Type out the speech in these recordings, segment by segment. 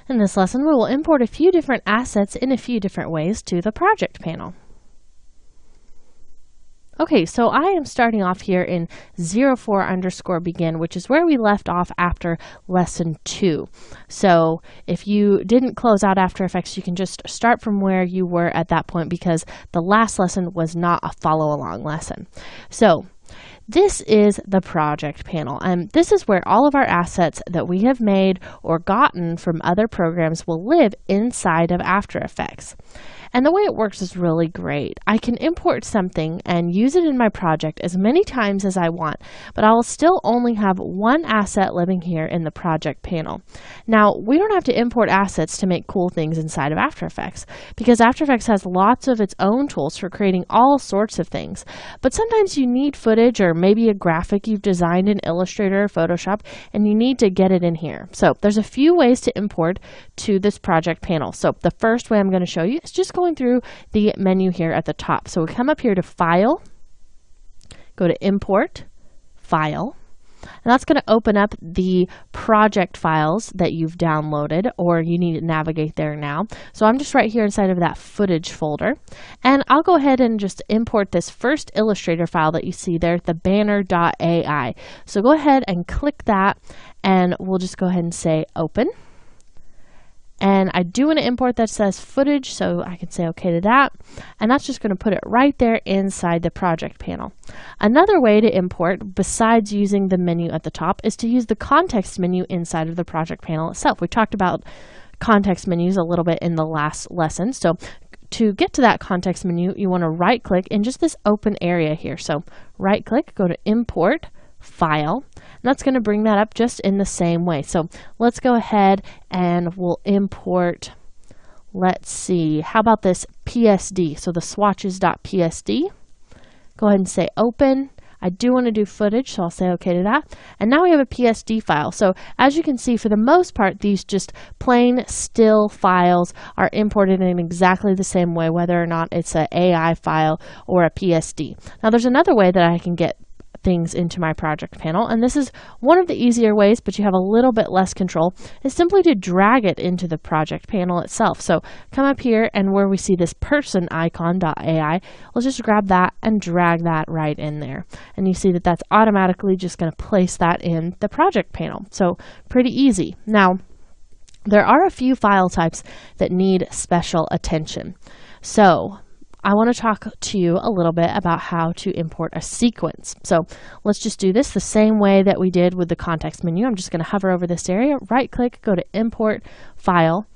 In this lesson, we will import a few different assets in a few different ways to the project panel. Okay, so I am starting off here in 04_begin, which is where we left off after lesson 2. So if you didn't close out After Effects, you can just start from where you were at that point because the last lesson was not a follow-along lesson. So this is the project panel, and this is where all of our assets that we have made or gotten from other programs will live inside of After Effects. And the way it works is really great. I can import something and use it in my project as many times as I want, but I will still only have one asset living here in the project panel. Now, we don't have to import assets to make cool things inside of After Effects because After Effects has lots of its own tools for creating all sorts of things. But sometimes you need footage or maybe a graphic you've designed in Illustrator or Photoshop and you need to get it in here. So there's a few ways to import to this project panel. So the first way I'm going to show you is just going through the menu here at the top. So we come up here to File, go to Import, File, and that's going to open up the project files that you've downloaded or you need to navigate there now. So I'm just right here inside of that footage folder, and I'll go ahead and just import this first Illustrator file that you see there, the banner.ai. So go ahead and click that, and we'll just go ahead and say Open. And I do want to import that says footage, so I can say OK to that. And that's just going to put it right there inside the project panel. Another way to import, besides using the menu at the top, is to use the context menu inside of the project panel itself. We talked about context menus a little bit in the last lesson. So to get to that context menu, you want to right-click in just this open area here. So right-click, go to Import, File. And that's going to bring that up just in the same way. So let's go ahead and we'll import, let's see, how about this PSD? So the swatches.psd. Go ahead and say Open. I do want to do footage, so I'll say OK to that. And now we have a PSD file. So as you can see, for the most part, these just plain still files are imported in exactly the same way, whether or not it's an AI file or a PSD. Now there's another way that I can get things into my project panel, and this is one of the easier ways, but you have a little bit less control, is simply to drag it into the project panel itself. So come up here, and where we see this person icon.ai, we'll just grab that and drag that right in there. And you see that that's automatically just going to place that in the project panel. So pretty easy. Now, there are a few file types that need special attention. So I want to talk to you a little bit about how to import a sequence. So let's just do this the same way that we did with the context menu. I'm just going to hover over this area, right click, go to Import, File,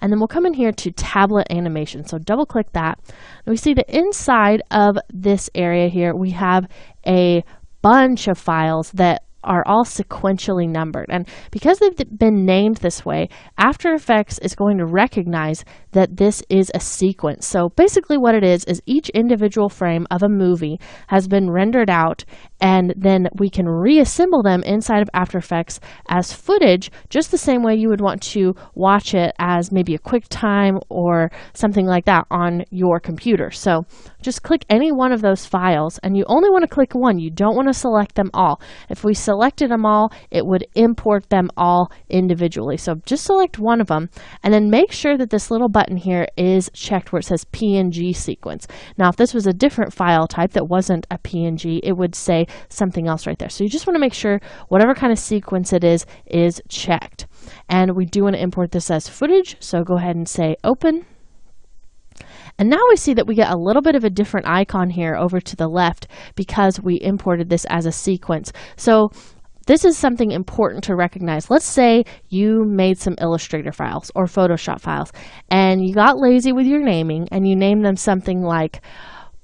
and then we'll come in here to Tablet Animation. So double click that. And we see that inside of this area here, we have a bunch of files that are all sequentially numbered. And because they've been named this way, After Effects is going to recognize that this is a sequence. So basically what it is each individual frame of a movie has been rendered out, and then we can reassemble them inside of After Effects as footage, just the same way you would want to watch it as maybe a QuickTime or something like that on your computer. So just click any one of those files, and you only want to click one. You don't want to select them all. If we selected them all, it would import them all individually. So just select one of them, and then make sure that this little button here is checked where it says PNG sequence. Now, if this was a different file type that wasn't a PNG, it would say something else right there. So you just want to make sure whatever kind of sequence it is checked. And we do want to import this as footage, so go ahead and say Open. And now we see that we get a little bit of a different icon here over to the left because we imported this as a sequence. So this is something important to recognize. Let's say you made some Illustrator files or Photoshop files, and you got lazy with your naming and you named them something like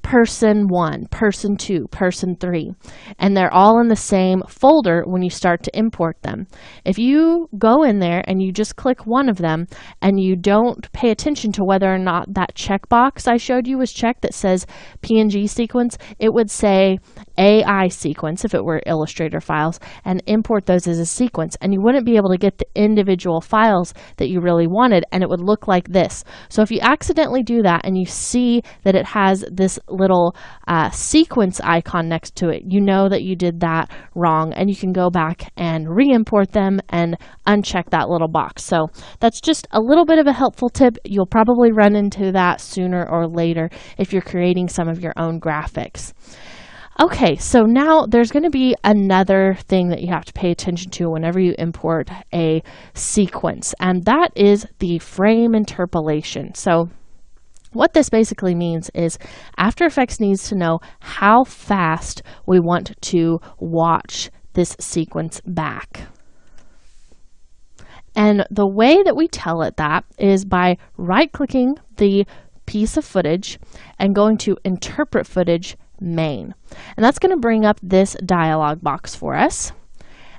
Person 1, Person 2, Person 3, and they're all in the same folder when you start to import them. If you go in there and you just click one of them and you don't pay attention to whether or not that checkbox I showed you was checked that says PNG sequence, it would say AI sequence if it were Illustrator files, and import those as a sequence, and you wouldn't be able to get the individual files that you really wanted, and it would look like this. So if you accidentally do that and you see that it has this little sequence icon next to it, you know that you did that wrong, and you can go back and re-import them and uncheck that little box. So that's just a little bit of a helpful tip. You'll probably run into that sooner or later if you're creating some of your own graphics. Okay, so now there's going to be another thing that you have to pay attention to whenever you import a sequence, and that is the frame interpolation. So what this basically means is After Effects needs to know how fast we want to watch this sequence back. And the way that we tell it that is by right-clicking the piece of footage and going to Interpret Footage Main. And that's going to bring up this dialog box for us.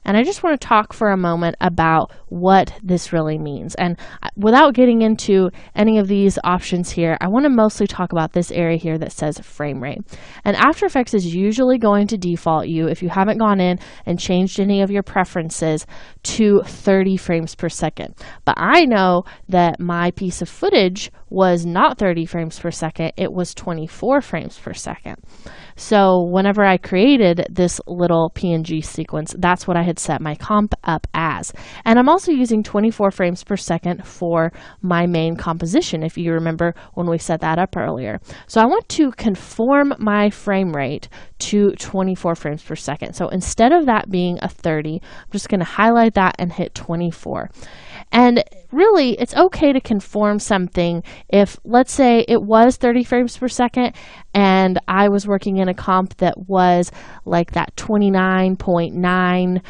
And I just want to talk for a moment about what this really means. And without getting into any of these options here, I want to mostly talk about this area here that says frame rate. And After Effects is usually going to default you, if you haven't gone in and changed any of your preferences, to 30 frames per second. But I know that my piece of footage was not 30 frames per second, it was 24 frames per second. So whenever I created this little PNG sequence, that's what I had set my comp up as. And I'm also using 24 frames per second for my main composition, if you remember when we set that up earlier. So I want to conform my frame rate to 24 frames per second. So instead of that being a 30, I'm just going to highlight that and hit 24. And really, it's okay to conform something if, let's say, it was 30 frames per second and I was working in a comp that was like that 29.9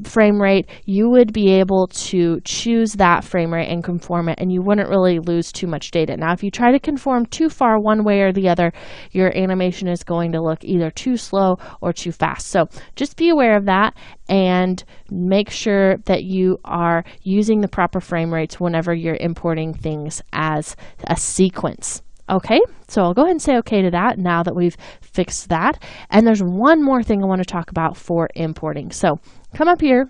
frame rate, you would be able to choose that frame rate and conform it, and you wouldn't really lose too much data. Now, if you try to conform too far one way or the other, your animation is going to look either too slow or too fast. So just be aware of that and make sure that you are using the proper frame rates whenever you're importing things as a sequence. Okay, so I'll go ahead and say okay to that now that we've fixed that. And there's one more thing I want to talk about for importing. So come up here,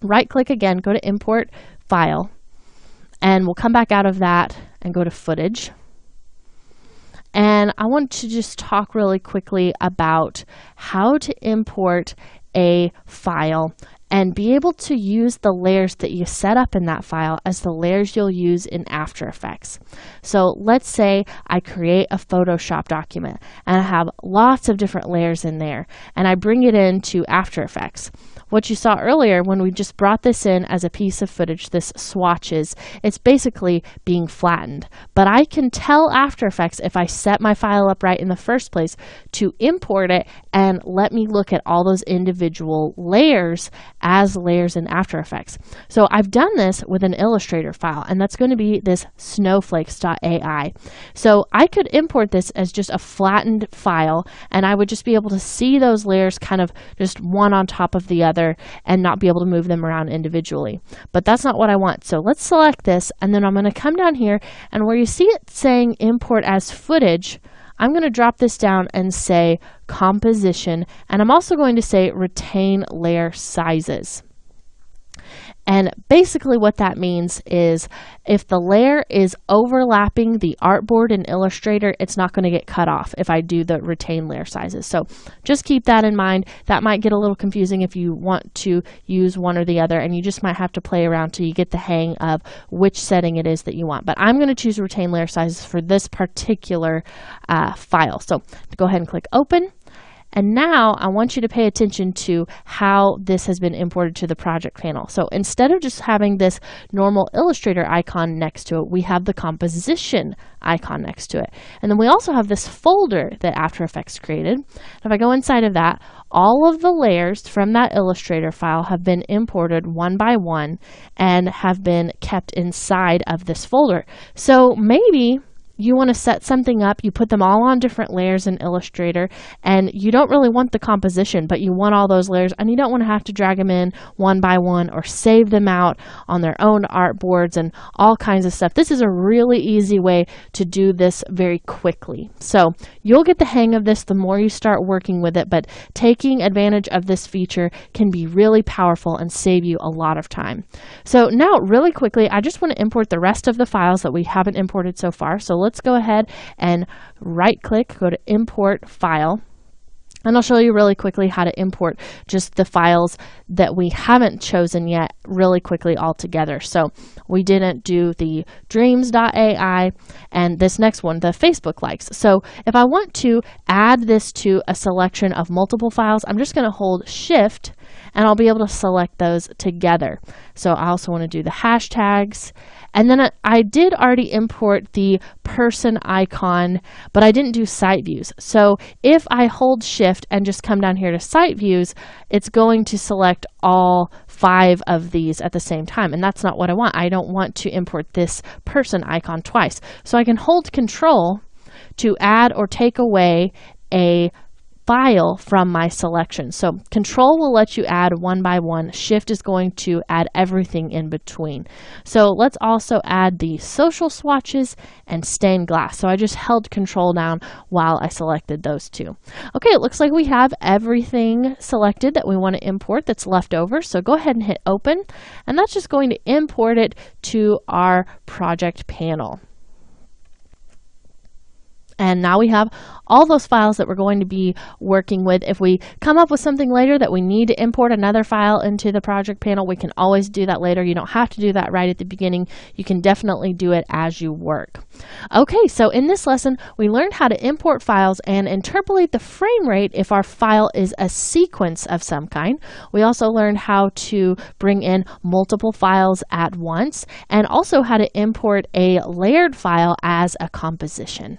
right click again, go to Import File, and we'll come back out of that and go to Footage. And I want to just talk really quickly about how to import a file and be able to use the layers that you set up in that file as the layers you'll use in After Effects. So let's say I create a Photoshop document and I have lots of different layers in there and I bring it into After Effects. What you saw earlier when we just brought this in as a piece of footage, this swatches, it's basically being flattened. But I can tell After Effects, if I set my file up right in the first place, to import it and let me look at all those individual layers as layers in After Effects. So I've done this with an Illustrator file, and that's going to be this snowflakes.ai. So I could import this as just a flattened file, and I would just be able to see those layers kind of just one on top of the other and not be able to move them around individually. But that's not what I want. So let's select this, and then I'm going to come down here, and where you see it saying import as footage, I'm going to drop this down and say composition, and I'm also going to say retain layer sizes. And basically what that means is if the layer is overlapping the artboard in Illustrator, it's not going to get cut off if I do the retain layer sizes. So just keep that in mind. That might get a little confusing if you want to use one or the other, and you just might have to play around till you get the hang of which setting it is that you want. But I'm going to choose retain layer sizes for this particular file. So go ahead and click open. And now I want you to pay attention to how this has been imported to the project panel. So instead of just having this normal Illustrator icon next to it, we have the composition icon next to it. And then we also have this folder that After Effects created. If I go inside of that, all of the layers from that Illustrator file have been imported one by one and have been kept inside of this folder. So maybe you want to set something up, you put them all on different layers in Illustrator, and you don't really want the composition, but you want all those layers, and you don't want to have to drag them in one by one or save them out on their own artboards and all kinds of stuff. This is a really easy way to do this very quickly. So you'll get the hang of this the more you start working with it, but taking advantage of this feature can be really powerful and save you a lot of time. So now really quickly, I just want to import the rest of the files that we haven't imported so far. So let's go ahead and right click, go to import file. And I'll show you really quickly how to import just the files that we haven't chosen yet really quickly all together. So we didn't do the dreams.ai and this next one, the Facebook likes. So if I want to add this to a selection of multiple files, I'm just going to hold Shift and I'll be able to select those together. So I also want to do the hashtags. And then I did already import the person icon, but I didn't do site views. So if I hold Shift and just come down here to site views, it's going to select all 5 of these at the same time. And that's not what I want. I don't want to import this person icon twice. So I can hold Control to add or take away a file from my selection. So Control will let you add one by one. Shift is going to add everything in between. So let's also add the social swatches and stained glass. So I just held Control down while I selected those two. Okay, it looks like we have everything selected that we want to import that's left over. So go ahead and hit open, and that's just going to import it to our project panel. And now we have all those files that we're going to be working with. If we come up with something later that we need to import another file into the project panel, we can always do that later. You don't have to do that right at the beginning. You can definitely do it as you work. Okay, so in this lesson, we learned how to import files and interpolate the frame rate if our file is a sequence of some kind. We also learned how to bring in multiple files at once and also how to import a layered file as a composition.